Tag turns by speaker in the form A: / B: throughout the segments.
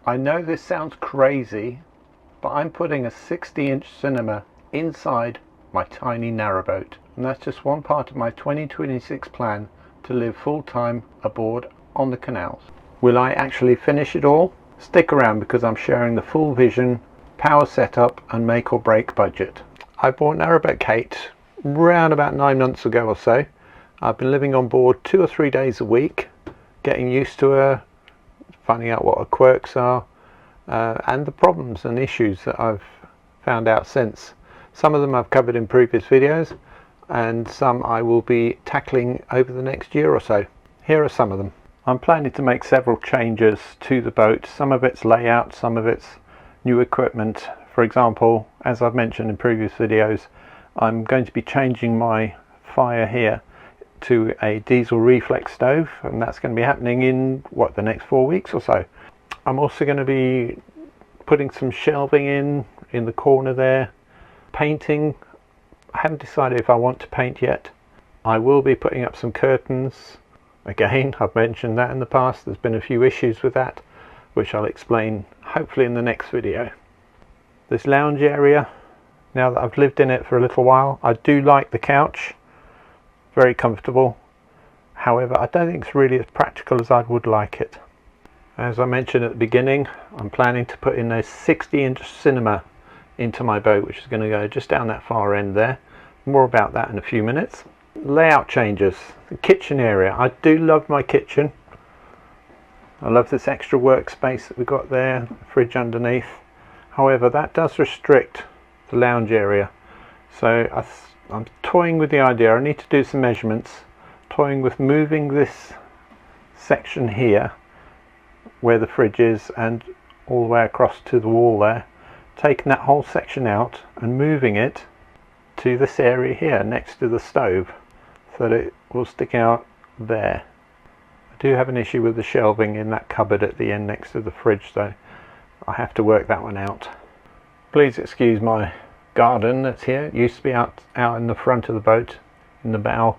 A: I know this sounds crazy, but I'm putting a 60-inch cinema inside my tiny narrowboat, and that's just one part of my 2026 plan to live full-time aboard on the canals. Will I actually finish it all? Stick around because I'm sharing the full vision, power setup and make or break budget. I bought Narrowboat Kate around about 9 months ago or so. I've been living on board 2 or 3 days a week, getting used to her, finding out what her quirks are, and the problems and issues that I've found out since. Some of them I've covered in previous videos, and some I will be tackling over the next year or so. Here are some of them. I'm planning to make several changes to the boat, some of its layout, some of its new equipment. For example, as I've mentioned in previous videos, I'm going to be changing my fire here to a diesel reflex stove, and that's going to be happening in the next 4 weeks or so. I'm also going to be putting some shelving in the corner there, painting. I haven't decided if I want to paint yet. I will be putting up some curtains. Again, I've mentioned that in the past. There's been a few issues with that, which I'll explain hopefully in the next video. This lounge area, now that I've lived in it for a little while, I do like the couch. Very comfortable. However, I don't think it's really as practical as I would like it. As I mentioned at the beginning, I'm planning to put in a 60-inch cinema into my boat, which is going to go just down that far end there. More about that in a few minutes. Layout changes. The kitchen area. I do love my kitchen. I love this extra workspace that we've got there, fridge underneath. However, that does restrict the lounge area. So I'm toying with the idea. I need to do some measurements, toying with moving this section here where the fridge is and all the way across to the wall there, taking that whole section out and moving it to this area here next to the stove so that it will stick out there. I do have an issue with the shelving in that cupboard at the end next to the fridge, so I have to work that one out. Please excuse my garden that's here. It used to be out in the front of the boat in the bow,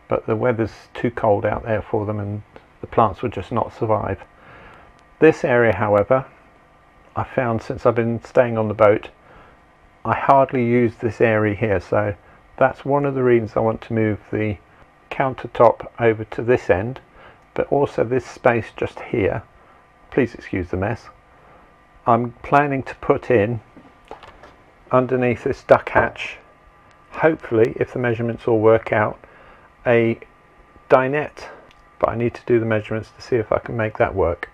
A: but the weather's too cold out there for them and the plants would just not survive. This area, however, I found since I've been staying on the boat, I hardly use this area here, so that's one of the reasons I want to move the countertop over to this end, but also this space just here. Please excuse the mess. I'm planning to put in underneath this duck hatch, hopefully, if the measurements all work out, a dinette, but I need to do the measurements to see if I can make that work.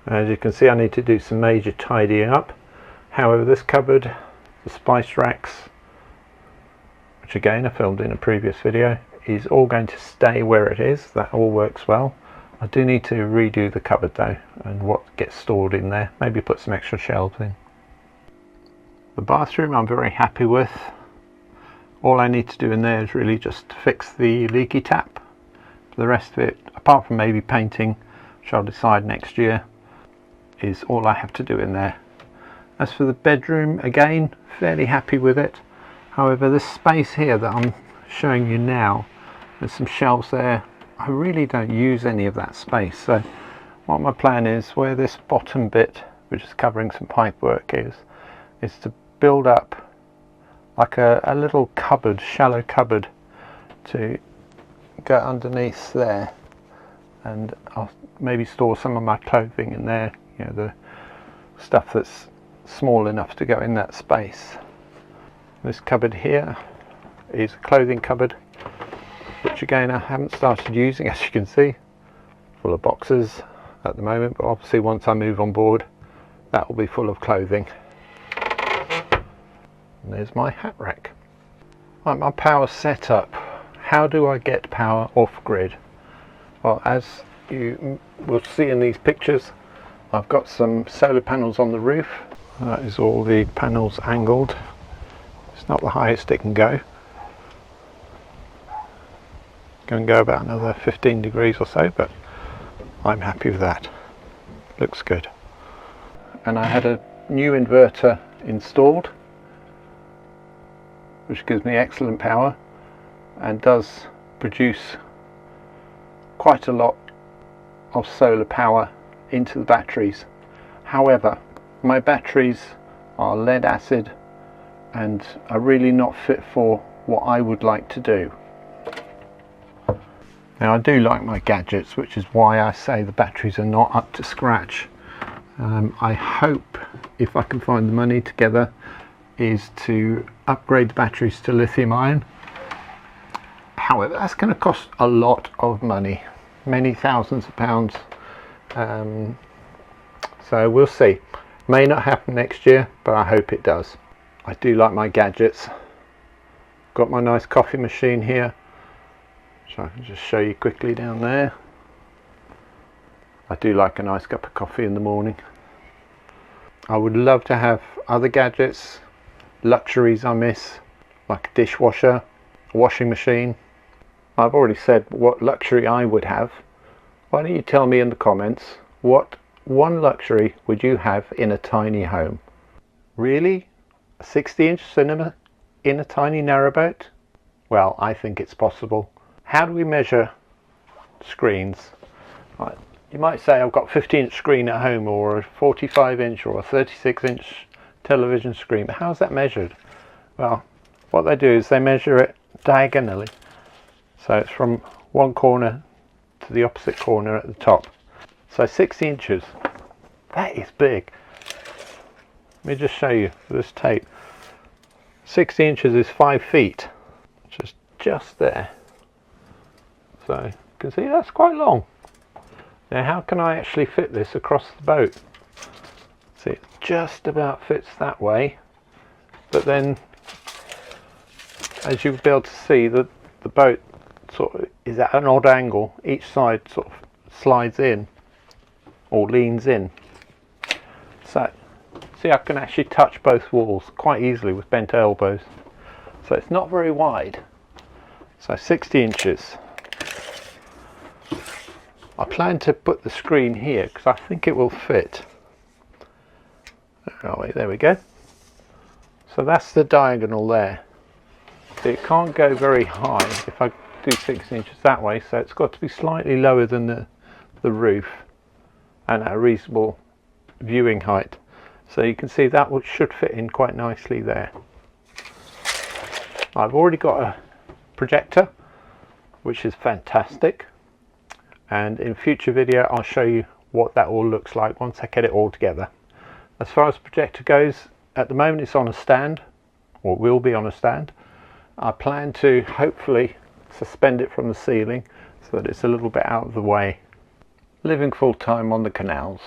A: As you can see, I need to do some major tidying up. However, this cupboard, the spice racks, which again I filmed in a previous video, is all going to stay where it is. That all works well. I do need to redo the cupboard though, and what gets stored in there. Maybe put some extra shelves in. The bathroom I'm very happy with. All I need to do in there is really just fix the leaky tap. For the rest of it, apart from maybe painting, which I'll decide next year, is all I have to do in there. As for the bedroom, again, fairly happy with it. However, this space here that I'm showing you now, there's some shelves there. I really don't use any of that space. So what my plan is, where this bottom bit, which is covering some pipe work, is to build up like a little cupboard, shallow cupboard, to go underneath there, and I'll maybe store some of my clothing in there, you know, the stuff that's small enough to go in that space. This cupboard here is a clothing cupboard, which again I haven't started using, as you can see, full of boxes at the moment, but obviously once I move on board that will be full of clothing. And there's my hat rack. Right, my power setup. How do I get power off grid? Well, as you will see in these pictures, I've got some solar panels on the roof. That is all the panels angled. It's not the highest it can go. Can go about another 15 degrees or so, but I'm happy with that. Looks good. And I had a new inverter installed, which gives me excellent power and does produce quite a lot of solar power into the batteries. However, my batteries are lead acid and are really not fit for what I would like to do. Now, I do like my gadgets, which is why I say the batteries are not up to scratch. I hope, if I can find the money together, is to upgrade the batteries to lithium ion. However, that's going to cost a lot of money, many thousands of pounds. So we'll see. May not happen next year, but I hope it does. I do like my gadgets. Got my nice coffee machine here, so I can just show you quickly down there. I do like a nice cup of coffee in the morning. I would love to have other gadgets, luxuries I miss, like a dishwasher, a washing machine. I've already said what luxury I would have. Why don't you tell me in the comments, what one luxury would you have in a tiny home? Really? A 60-inch cinema in a tiny narrowboat? Well, I think it's possible. How do we measure screens? Right. You might say I've got a 50-inch screen at home, or a 45-inch or a 36-inch television screen. But how's that measured? Well, what they do is they measure it diagonally. So it's from one corner to the opposite corner at the top. So 60 inches. That is big. Let me just show you this tape. 60 inches is 5 feet. Just there. So you can see that's quite long. Now, how can I actually fit this across the boat? See, it just about fits that way, but then, as you'll be able to see, the boat sort of is at an odd angle. Each side sort of slides in or leans in. So, see, I can actually touch both walls quite easily with bent elbows. So it's not very wide. So 60 inches. I plan to put the screen here because I think it will fit. There we go. So that's the diagonal there. So it can't go very high if I do 60 inches that way, so it's got to be slightly lower than the roof and at a reasonable viewing height. So you can see that should fit in quite nicely there. I've already got a projector, which is fantastic, and in future video I'll show you what that all looks like once I get it all together. As far as the projector goes, at the moment it's on a stand, or will be on a stand. I plan to hopefully suspend it from the ceiling so that it's a little bit out of the way. Living full time on the canals,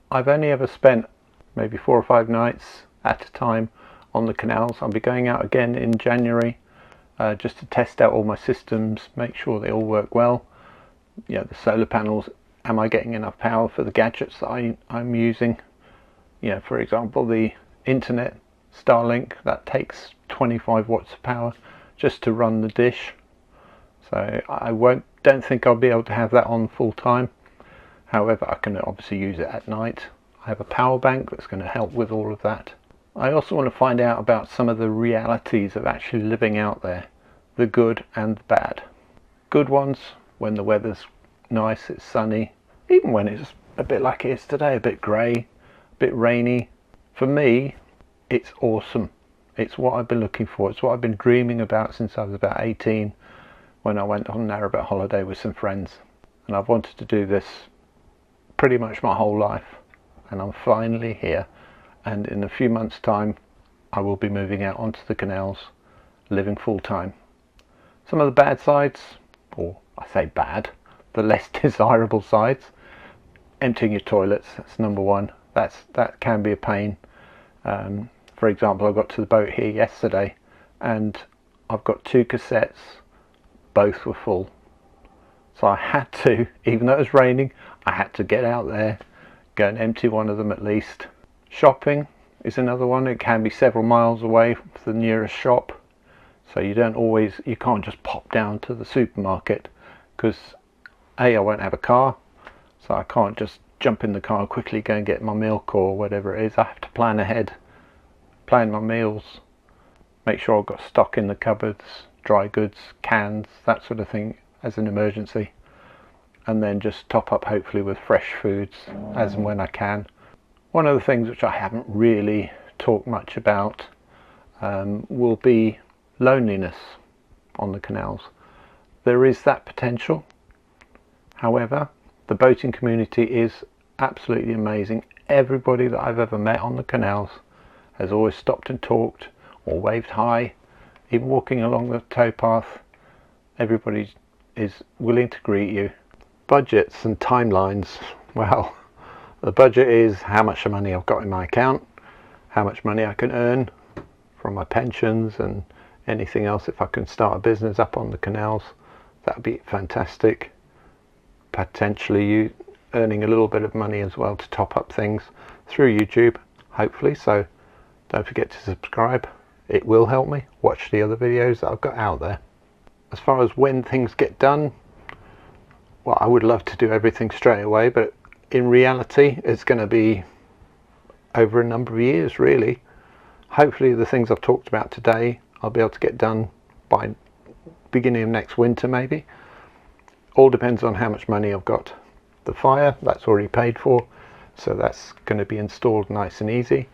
A: I've only ever spent maybe 4 or 5 nights at a time on the canals. I'll be going out again in January just to test out all my systems, make sure they all work well. You know, the solar panels, am I getting enough power for the gadgets that I'm using? You know, for example, the internet Starlink, that takes 25 watts of power just to run the dish. So I don't think I'll be able to have that on full time. However, I can obviously use it at night. I have a power bank that's going to help with all of that. I also want to find out about some of the realities of actually living out there, the good and the bad. Good ones, when the weather's nice, it's sunny, even when it's a bit like it is today, a bit grey, a bit rainy. For me, it's awesome. It's what I've been looking for. It's what I've been dreaming about since I was about 18, when I went on a narrowboat holiday with some friends. And I've wanted to do this pretty much my whole life, and I'm finally here. And in a few months' time I will be moving out onto the canals, living full time. Some of the bad sides, or I say bad, the less desirable sides: emptying your toilets, that's number one. That can be a pain. For example, I got to the boat here yesterday and I've got 2 cassettes, both were full. So I had to, even though it was raining, I had to get out there, go and empty one of them at least. Shopping is another one. It can be several miles away from the nearest shop, so you can't just pop down to the supermarket, because I won't have a car, so I can't just jump in the car and quickly go and get my milk or whatever it is. I have to plan ahead, plan my meals, make sure I've got stock in the cupboards, dry goods, cans, that sort of thing as an emergency, and then just top up hopefully with fresh foods as and when I can. One of the things which I haven't really talked much about will be loneliness on the canals. There is that potential. However, the boating community is absolutely amazing. Everybody that I've ever met on the canals has always stopped and talked or waved hi. Even walking along the towpath, everybody is willing to greet you. Budgets and timelines, well, the budget is how much money I've got in my account, how much money I can earn from my pensions and anything else. If I can start a business up on the canals, that would be fantastic. Potentially you earning a little bit of money as well to top up things through YouTube, hopefully. So don't forget to subscribe, it will help me. Watch the other videos that I've got out there. As far as when things get done, well, I would love to do everything straight away, but in reality it's going to be over a number of years really. Hopefully the things I've talked about today I'll be able to get done by beginning of next winter maybe. All depends on how much money I've got. The fire, that's already paid for, so that's going to be installed nice and easy.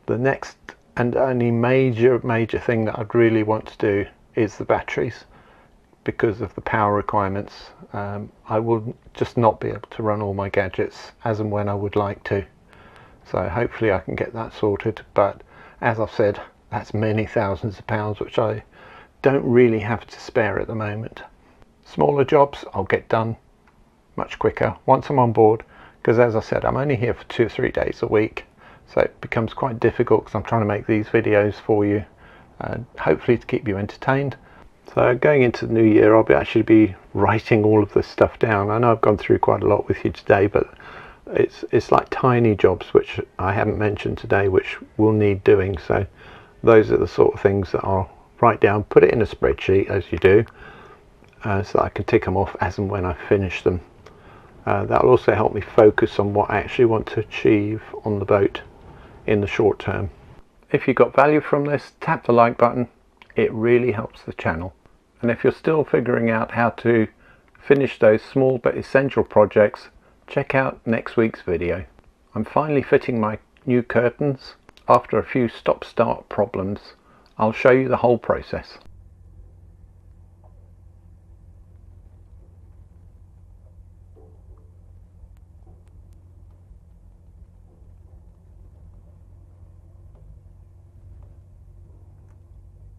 A: The next and only major thing that I'd really want to do is the batteries, because of the power requirements. I will just not be able to run all my gadgets as and when I would like to. So hopefully I can get that sorted, but as I've said, that's many thousands of pounds which I don't really have to spare at the moment. Smaller jobs I'll get done much quicker once I'm on board, because as I said, I'm only here for 2 or 3 days a week, so it becomes quite difficult because I'm trying to make these videos for you, hopefully to keep you entertained. So going into the new year I'll actually be writing all of this stuff down. I know I've gone through quite a lot with you today, but it's like tiny jobs which I haven't mentioned today which will need doing. So those are the sort of things that I'll write down, put it in a spreadsheet as you do, so that I can tick them off as and when I finish them. That will also help me focus on what I actually want to achieve on the boat in the short term. If you got value from this, tap the like button. It really helps the channel. And if you're still figuring out how to finish those small but essential projects, check out next week's video. I'm finally fitting my new curtains. After a few stop-start problems, I'll show you the whole process.